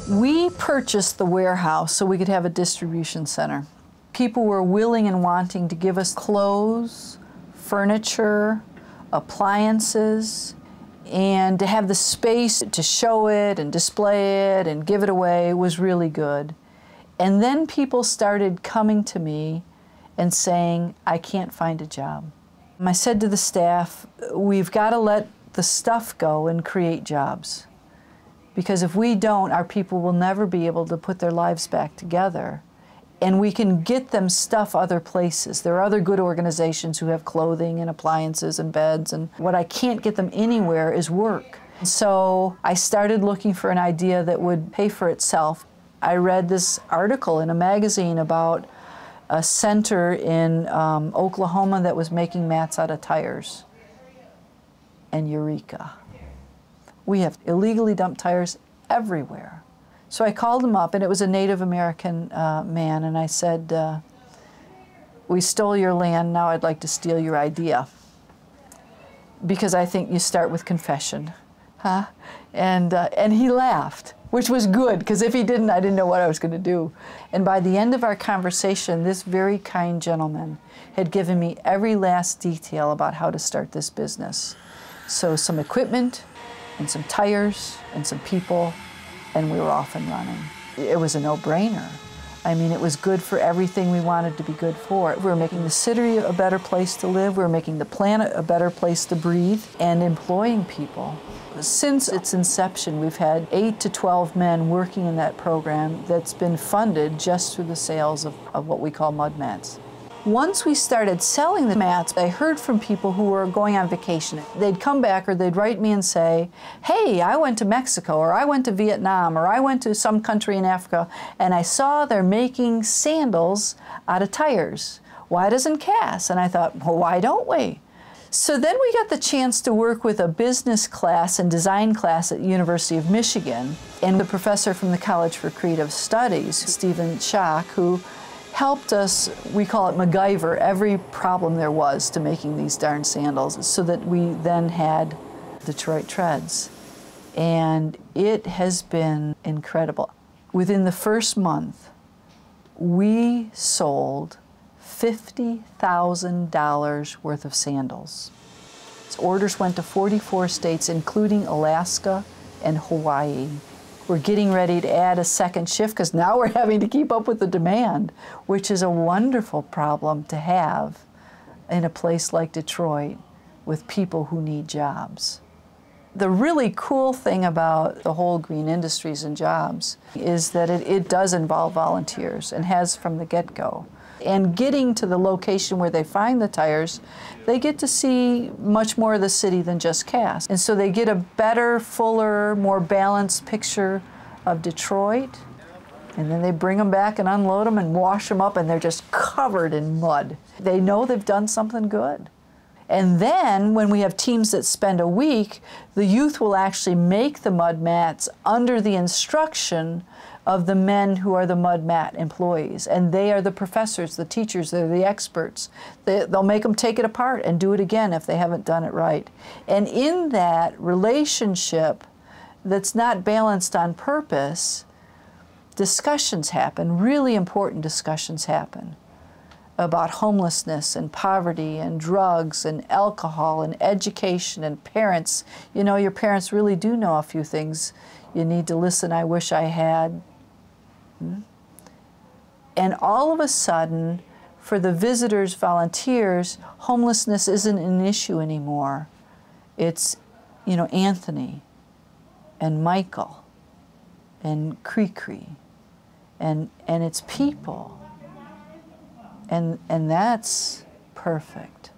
We purchased the warehouse so we could have a distribution center. People were willing and wanting to give us clothes, furniture, appliances, and to have the space to show it and display it and give it away was really good. And then people started coming to me and saying, I can't find a job. I said to the staff, we've got to let the stuff go and create jobs. Because if we don't, our people will never be able to put their lives back together. And we can get them stuff other places. There are other good organizations who have clothing and appliances and beds, and what I can't get them anywhere is work. So I started looking for an idea that would pay for itself. I read this article in a magazine about a center in Oklahoma that was making mats out of tires. And eureka. We have illegally dumped tires everywhere. So I called him up, and it was a Native American man, and I said, we stole your land, now I'd like to steal your idea. Because I think you start with confession. Huh? And he laughed, which was good, because if he didn't, I didn't know what I was going to do. And by the end of our conversation, this very kind gentleman had given me every last detail about how to start this business. So some equipment, and some tires, and some people, and we were off and running. It was a no-brainer. I mean, it was good for everything we wanted to be good for. We were making the city a better place to live, we were making the planet a better place to breathe, and employing people. Since its inception, we've had 8 to 12 men working in that program that's been funded just through the sales of what we call mud mats. Once we started selling the mats, I heard from people who were going on vacation. They'd come back or they'd write me and say, hey, I went to Mexico, or I went to Vietnam, or I went to some country in Africa, and I saw they're making sandals out of tires. Why doesn't Cass? And I thought, well, why don't we? So then we got the chance to work with a business class and design class at the University of Michigan, and the professor from the College for Creative Studies, Stephen Schock, who helped us, we call it MacGyver, every problem there was to making these darn sandals, so that we then had Detroit Treads. And it has been incredible. Within the first month, we sold $50,000 worth of sandals. Orders went to 44 states, including Alaska and Hawaii. We're getting ready to add a second shift because now we're having to keep up with the demand, which is a wonderful problem to have in a place like Detroit with people who need jobs. The really cool thing about the whole green industries and jobs is that it does involve volunteers, and has from the get-go. And getting to the location where they find the tires, they get to see much more of the city than just Cass. And so they get a better, fuller, more balanced picture of Detroit. And then they bring them back and unload them and wash them up, and they're just covered in mud. They know they've done something good. And then when we have teams that spend a week, the youth will actually make the mud mats under the instruction of the men who are the mud mat employees. And they are the professors, the teachers, they're the experts. They'll make them take it apart and do it again if they haven't done it right. And in that relationship that's not balanced on purpose, discussions happen, really important discussions happen about homelessness and poverty and drugs and alcohol and education and parents. You know, your parents really do know a few things. You need to listen, I wish I had. And all of a sudden, for the visitors, volunteers, homelessness isn't an issue anymore. It's, you know, Anthony and Michael and Cree, and it's people. And that's perfect.